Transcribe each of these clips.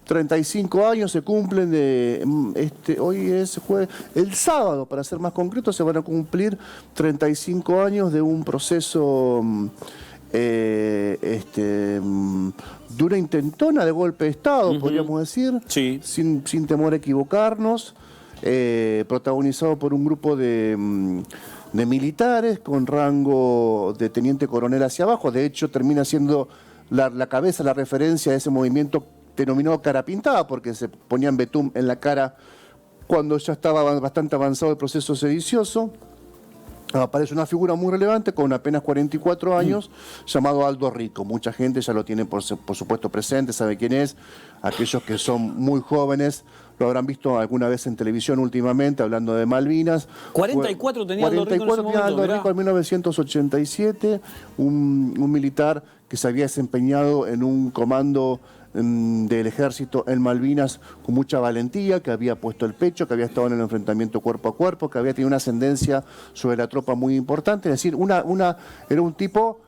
35 años se cumplen hoy es jueves, el sábado, para ser más concreto, se van a cumplir 35 años de un proceso de una intentona de golpe de Estado, podríamos decir, sí, sin temor a equivocarnos, protagonizado por un grupo de militares con rango de teniente coronel hacia abajo. De hecho, termina siendo la cabeza, la referencia de ese movimiento denominado cara pintada, porque se ponían betún en la cara cuando ya estaba bastante avanzado el proceso sedicioso. Aparece una figura muy relevante con apenas 44 años, llamado Aldo Rico. Mucha gente ya lo tiene por supuesto presente, sabe quién es. Aquellos que son muy jóvenes lo habrán visto alguna vez en televisión últimamente, hablando de Malvinas. 44 tenía Aldo Rico en ese momento, Aldo Rico en 1987, un militar que se había desempeñado en un comando del ejército en Malvinas con mucha valentía, que había puesto el pecho, que había estado en el enfrentamiento cuerpo a cuerpo, que había tenido una ascendencia sobre la tropa muy importante. Es decir, era un tipo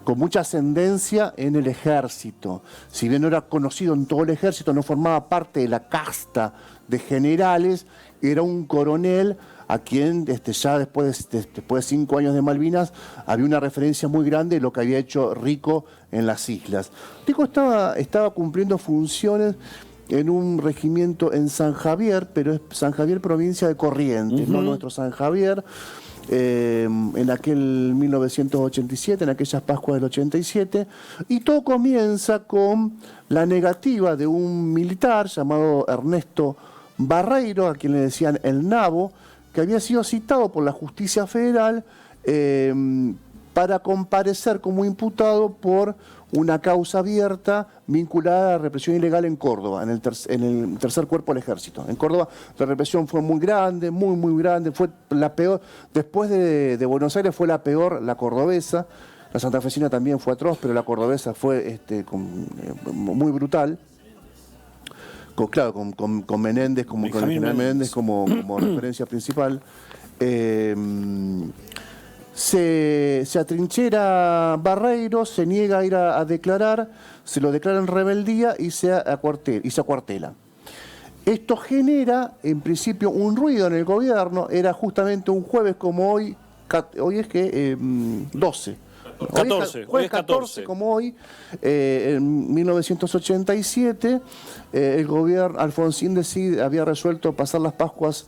con mucha ascendencia en el ejército. Si bien no era conocido en todo el ejército, no formaba parte de la casta de generales, era un coronel a quien ya después de 5 años de Malvinas había una referencia muy grande de lo que había hecho Rico en las islas. Rico estaba cumpliendo funciones en un regimiento en San Javier, pero es San Javier, provincia de Corrientes, no nuestro San Javier, en aquel 1987, en aquellas Pascuas del 87, y todo comienza con la negativa de un militar llamado Ernesto Barreiro, a quien le decían el Nabo, que había sido citado por la Justicia Federal para comparecer como imputado por una causa abierta vinculada a la represión ilegal en Córdoba, en el tercer cuerpo del ejército. En Córdoba la represión fue muy grande, muy grande, fue la peor, después de Buenos Aires fue la peor, la cordobesa. La santafesina también fue atroz, pero la cordobesa fue muy brutal. Con Menéndez, con el general Menéndez como referencia principal. Se atrinchera Barreiro, se niega a ir a declarar, se lo declara en rebeldía y se acuartela. Esto genera, en principio, un ruido en el gobierno. Era justamente un jueves como hoy es que 12. Jueves 14, como hoy, en 1987, el gobierno Alfonsín había resuelto pasar las Pascuas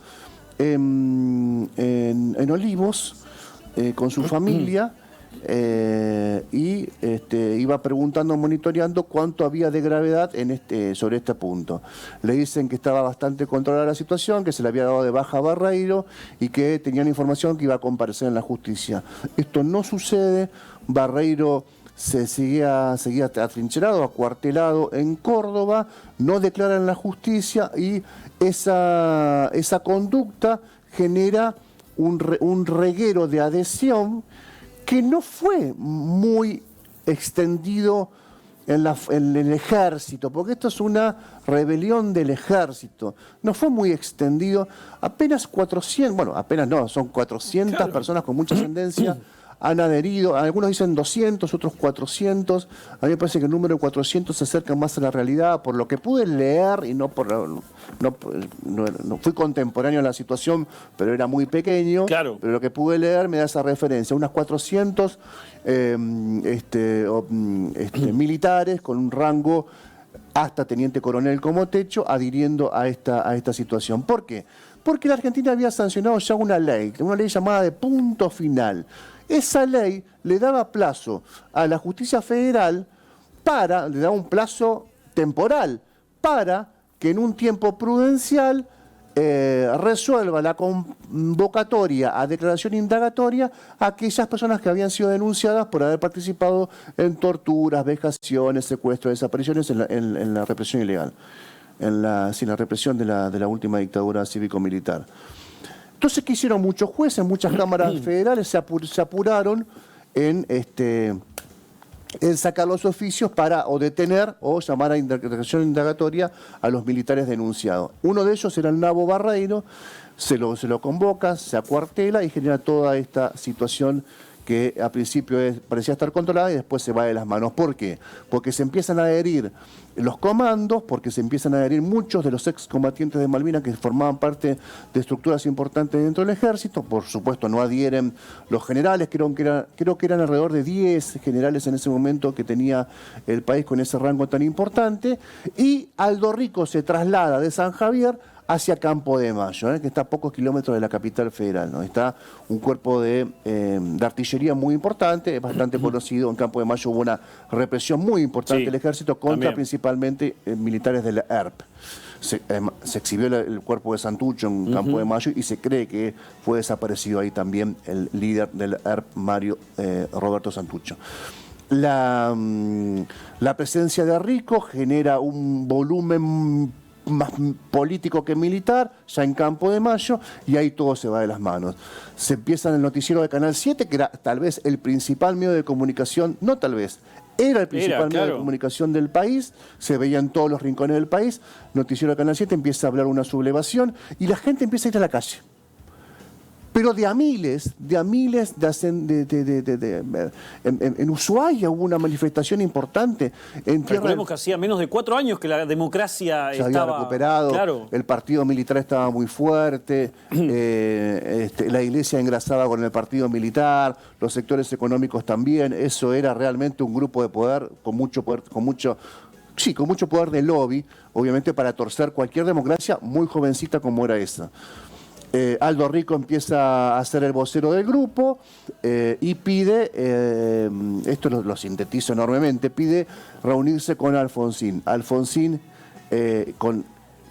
en Olivos con su familia y iba preguntando, monitoreando cuánto había de gravedad sobre este punto. Le dicen que estaba bastante controlada la situación, que se le había dado de baja a Barreiro y que tenían información que iba a comparecer en la justicia. Esto no sucede. Barreiro se seguía atrincherado, acuartelado en Córdoba, no declara en la justicia y esa conducta genera un reguero de adhesión que no fue muy extendido en el ejército, porque esto es una rebelión del ejército. No fue muy extendido, apenas 400, son 400 personas con mucha ascendencia han adherido, algunos dicen 200, otros 400, a mí me parece que el número de 400 se acerca más a la realidad, por lo que pude leer, y no fui contemporáneo a la situación, pero era muy pequeño, claro. Pero lo que pude leer me da esa referencia, unas 400 militares con un rango hasta teniente coronel como techo, adhiriendo a esta situación. ¿Por qué? Porque la Argentina había sancionado ya una ley llamada de punto final. Esa ley le daba plazo a la Justicia Federal le daba un plazo temporal para que en un tiempo prudencial resuelva la convocatoria a declaración indagatoria a aquellas personas que habían sido denunciadas por haber participado en torturas, vejaciones, secuestros, desapariciones en la represión ilegal, en la represión de la última dictadura cívico-militar. Entonces, ¿qué hicieron muchos jueces? Muchas cámaras federales se apuraron en sacar los oficios para o detener o llamar a declaración indagatoria a los militares denunciados. Uno de ellos era el Nabo Barreiro, se lo convoca, se acuartela y genera toda esta situación que al principio parecía estar controlada y después se va de las manos. ¿Por qué? Porque se empiezan a adherir los comandos, porque se empiezan a adherir muchos de los excombatientes de Malvinas que formaban parte de estructuras importantes dentro del ejército. Por supuesto, no adhieren los generales, creo que eran alrededor de 10 generales en ese momento que tenía el país con ese rango tan importante. Y Aldo Rico se traslada de San Javier hacia Campo de Mayo, que está a pocos kilómetros de la capital federal, ¿no? Está un cuerpo de artillería muy importante, es bastante conocido. En Campo de Mayo hubo una represión muy importante del ejército contra principalmente militares de la ERP. Se exhibió el cuerpo de Santucho en Campo de Mayo y se cree que fue desaparecido ahí también el líder del ERP, Mario Roberto Santucho. La presencia de Rico genera un volumen más político que militar, ya en Campo de Mayo, y ahí todo se va de las manos. Se empieza en el noticiero de Canal 7, que era tal vez el principal medio de comunicación, no tal vez, era el principal medio de comunicación del país, se veía en todos los rincones del país. Noticiero de Canal 7 empieza a hablar una sublevación y la gente empieza a ir a la calle. Pero de a miles, en Ushuaia hubo una manifestación importante. Recordemos que hacía menos de 4 años que la democracia se había recuperado, el partido militar estaba muy fuerte, la iglesia engrasaba con el partido militar, los sectores económicos también. Eso era realmente un grupo de poder con mucho poder de lobby, obviamente para torcer cualquier democracia muy jovencita como era esa. Aldo Rico empieza a ser el vocero del grupo y pide, esto lo sintetizo enormemente, pide reunirse con Alfonsín. Alfonsín, con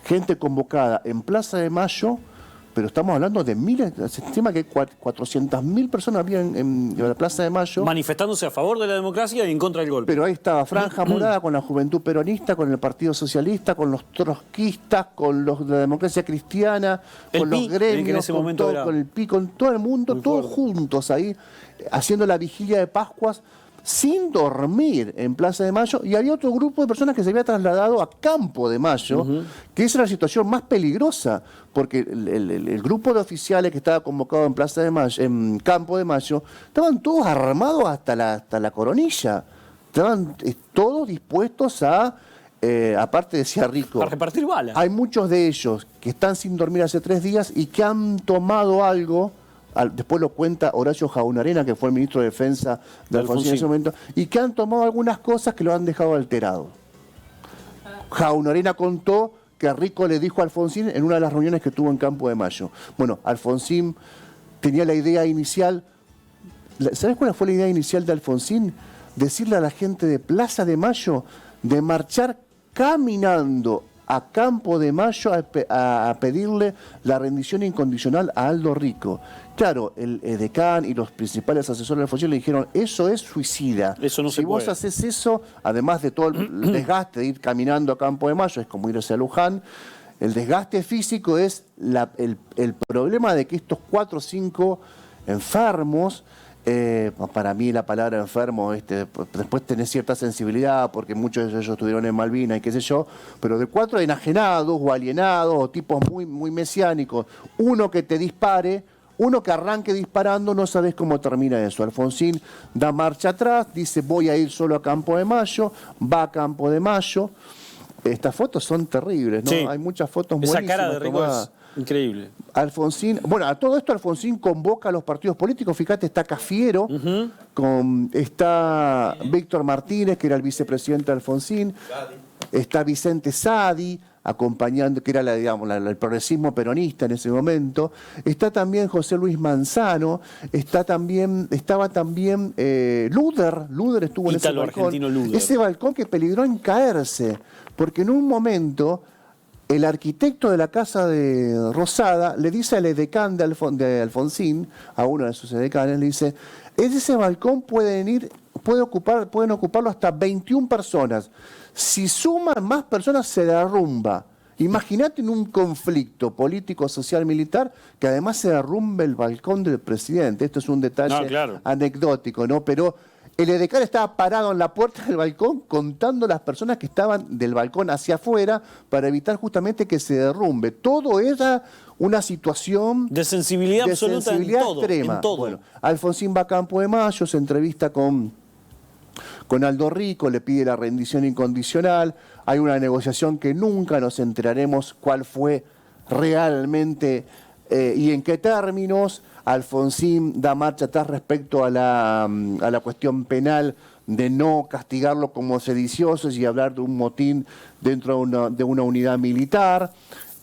gente convocada en Plaza de Mayo, pero estamos hablando de miles, se estima que 400.000 personas había en la Plaza de Mayo. Manifestándose a favor de la democracia y en contra del golpe. Pero ahí estaba Franja Morada con la Juventud Peronista, con el Partido Socialista, con los trotskistas, con los de la democracia cristiana, con los gremios, con el PI, con todo el mundo, todos juntos ahí, haciendo la vigilia de Pascuas, sin dormir en Plaza de Mayo, y había otro grupo de personas que se había trasladado a Campo de Mayo, que esa era la situación más peligrosa, porque el grupo de oficiales que estaba convocado en Plaza de Mayo, en Campo de Mayo, estaban todos armados hasta la coronilla, estaban todos dispuestos a, aparte decía Rico, a repartir balas. Hay muchos de ellos que están sin dormir hace 3 días y que han tomado algo. Después lo cuenta Horacio Jaunarena, que fue el ministro de Defensa de Alfonsín en ese momento, y que han tomado algunas cosas que lo han dejado alterado. Jaunarena contó que Rico le dijo a Alfonsín en una de las reuniones que tuvo en Campo de Mayo. Bueno, Alfonsín tenía la idea inicial. ¿Sabes cuál fue la idea inicial de Alfonsín? Decirle a la gente de Plaza de Mayo de marchar caminando a Campo de Mayo a pedirle la rendición incondicional a Aldo Rico. Claro, el edecán y los principales asesores de Alfonsín le dijeron, eso es suicida. Eso no se puede. Si vos haces eso, además de todo el desgaste de ir caminando a Campo de Mayo, es como irse a Luján, el desgaste físico es el problema de que estos 4 o 5 enfermos, para mí la palabra enfermo, después tenés cierta sensibilidad porque muchos de ellos estuvieron en Malvinas y qué sé yo, pero de 4 enajenados o alienados o tipos muy, muy mesiánicos, uno que te dispare, uno que arranque disparando, no sabés cómo termina eso. Alfonsín da marcha atrás, dice voy a ir solo a Campo de Mayo, va a Campo de Mayo. Estas fotos son terribles, ¿no? Sí. Hay muchas fotos buenísimas. Esa cara de Rico es increíble. Alfonsín, bueno, a todo esto Alfonsín convoca a los partidos políticos. Fíjate, está Cafiero, está Víctor Martínez, que era el vicepresidente de Alfonsín, está Vicente Sadi, acompañando, que era el progresismo peronista en ese momento. Está también José Luis Manzano, estaba también Luder estuvo en ese balcón. Ese balcón que peligró en caerse, porque en un momento el arquitecto de la casa de Rosada le dice al edecán de Alfonsín, a uno de sus edecanes, le dice, ese balcón pueden ocuparlo hasta 21 personas. Si suman más personas se derrumba. Imagínate en un conflicto político, social, militar, que además se derrumbe el balcón del presidente. Esto es un detalle anecdótico, ¿no? Pero el edecán estaba parado en la puerta del balcón contando las personas que estaban del balcón hacia afuera para evitar justamente que se derrumbe. Todo era una situación de sensibilidad de absoluta sensibilidad en todo, extrema. en todo. Bueno, Alfonsín va a Campo de Mayo, se entrevista con Aldo Rico, le pide la rendición incondicional, hay una negociación que nunca nos enteraremos cuál fue realmente y en qué términos. Alfonsín da marcha atrás respecto a la cuestión penal de no castigarlo como sediciosos y hablar de un motín dentro de una unidad militar.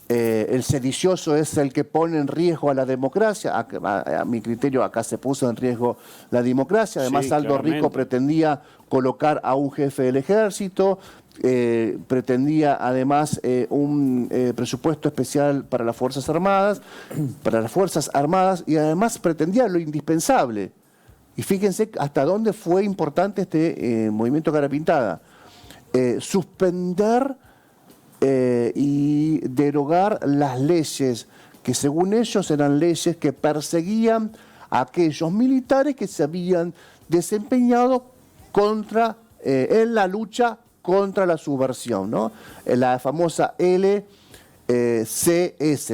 El sedicioso es el que pone en riesgo a la democracia. A mi criterio, acá se puso en riesgo la democracia. Además, Sí, Aldo claramente. Rico pretendía colocar a un jefe del ejército, pretendía además un presupuesto especial para las Fuerzas Armadas, y además pretendía lo indispensable. Y fíjense hasta dónde fue importante este movimiento Cara Pintada. Suspender y derogar las leyes que según ellos eran leyes que perseguían a aquellos militares que se habían desempeñado en la lucha contra la subversión, ¿no? La famosa LCS,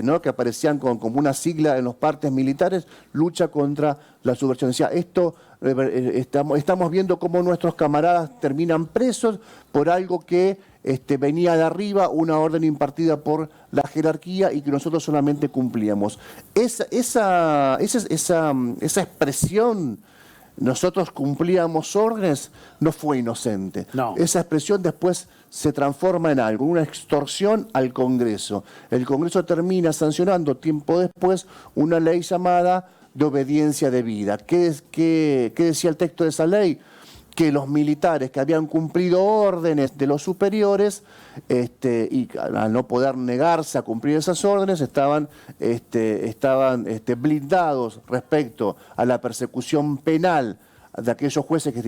¿no? Que aparecían como una sigla en los partes militares, lucha contra la subversión. O sea, estamos viendo cómo nuestros camaradas terminan presos por algo que venía de arriba, una orden impartida por la jerarquía y que nosotros solamente cumplíamos. Esa expresión, nosotros cumplíamos órdenes, no fue inocente. No. Esa expresión después se transforma en algo, una extorsión al Congreso. El Congreso termina sancionando tiempo después una ley llamada de obediencia debida. ¿Qué decía el texto de esa ley? Que los militares que habían cumplido órdenes de los superiores y al no poder negarse a cumplir esas órdenes estaban blindados respecto a la persecución penal de aquellos jueces que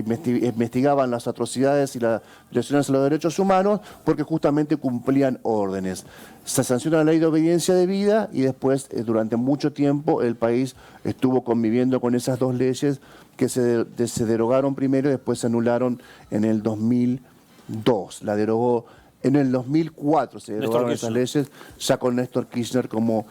investigaban las atrocidades y las violaciones a los derechos humanos porque justamente cumplían órdenes. Se sanciona la ley de obediencia debida y después, durante mucho tiempo, el país estuvo conviviendo con esas dos leyes que se derogaron primero y después se anularon en el 2002. La derogó en el 2004, se derogaron esas leyes, ya con Néstor Kirchner como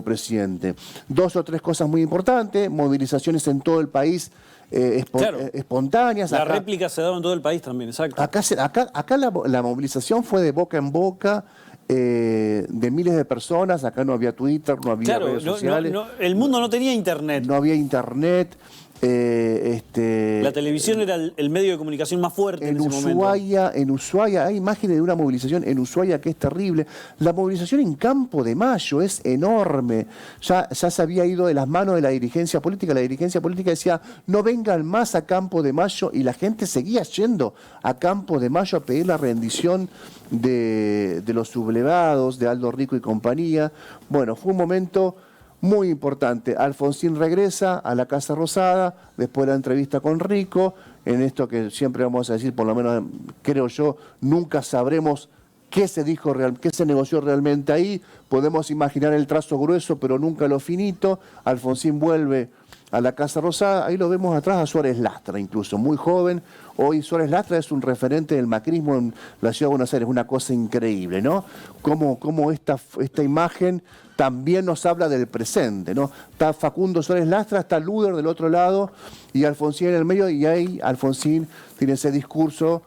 presidente. Dos o tres cosas muy importantes, movilizaciones en todo el país, espontáneas. La réplica se daba en todo el país también, exacto. Acá la movilización fue de boca en boca, de miles de personas. Acá no había Twitter, no había redes sociales. El mundo no tenía internet. No había internet. La televisión era el medio de comunicación más fuerte en ese momento. En Ushuaia, hay imágenes de una movilización en Ushuaia que es terrible. La movilización en Campo de Mayo es enorme. Ya se había ido de las manos de la dirigencia política. La dirigencia política decía, no vengan más a Campo de Mayo, y la gente seguía yendo a Campo de Mayo a pedir la rendición de los sublevados, de Aldo Rico y compañía. Bueno, fue un momento muy importante. Alfonsín regresa a la Casa Rosada, después de la entrevista con Rico, en esto que siempre vamos a decir, por lo menos creo yo, nunca sabremos qué se dijo, qué se negoció realmente ahí. Podemos imaginar el trazo grueso, pero nunca lo finito. Alfonsín vuelve a la Casa Rosada, ahí lo vemos atrás a Suárez Lastra, incluso, muy joven. Hoy Suárez Lastra es un referente del macrismo en la Ciudad de Buenos Aires, una cosa increíble, ¿no? Cómo esta imagen también nos habla del presente, ¿no? Está Facundo Suárez Lastra, está Luder del otro lado y Alfonsín en el medio, y ahí Alfonsín tiene ese discurso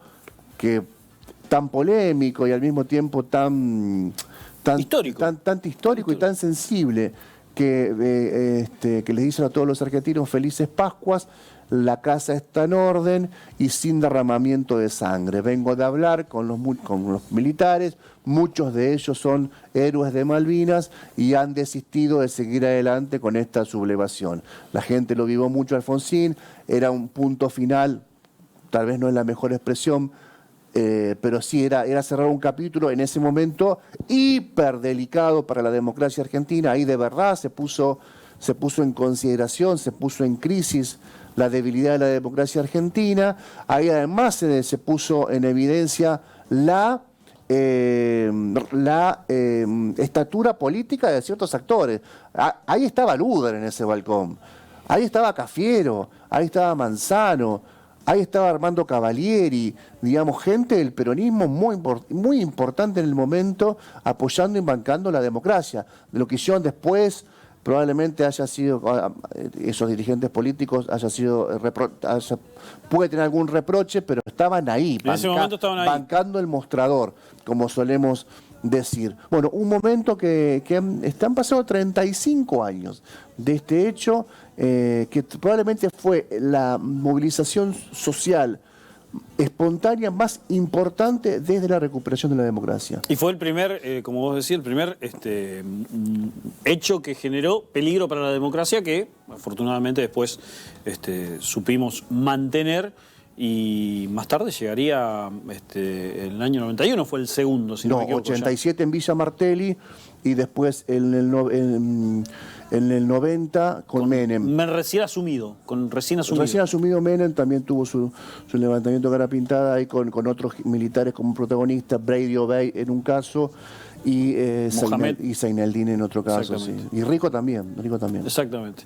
tan polémico y al mismo tiempo tan histórico y tan sensible, que les dicen a todos los argentinos felices Pascuas, la casa está en orden y sin derramamiento de sangre. Vengo de hablar con los militares, muchos de ellos son héroes de Malvinas y han desistido de seguir adelante con esta sublevación. La gente lo vivió mucho, Alfonsín, era un punto final, tal vez no es la mejor expresión, pero sí era cerrar un capítulo en ese momento hiperdelicado para la democracia argentina. Ahí de verdad se puso en consideración, se puso en crisis la debilidad de la democracia argentina. Ahí además se puso en evidencia la estatura política de ciertos actores. Ahí estaba Luder en ese balcón, ahí estaba Cafiero, ahí estaba Manzano, Ahí estaba Armando Cavalieri, digamos, gente del peronismo muy importante en el momento, apoyando y bancando la democracia. De lo que hicieron después, probablemente haya sido, esos dirigentes políticos, puede tener algún reproche, pero estaban ahí, en ese momento estaban ahí, bancando el mostrador, como solemos decir. Bueno, un momento que han pasado 35 años de este hecho, que probablemente fue la movilización social espontánea más importante desde la recuperación de la democracia. Y fue el primer, como vos decís, el primer hecho que generó peligro para la democracia que afortunadamente después supimos mantener. Y más tarde llegaría el año 91, fue el segundo, si no me equivoco. 87 ya. En Villa Martelli y después en el 90 con Menem. Recién asumido. Recién asumido Menem también tuvo su levantamiento cara pintada ahí con otros militares como protagonistas, Brady Obey en un caso y Zaineldin en otro caso. Sí. Y Rico también. Exactamente.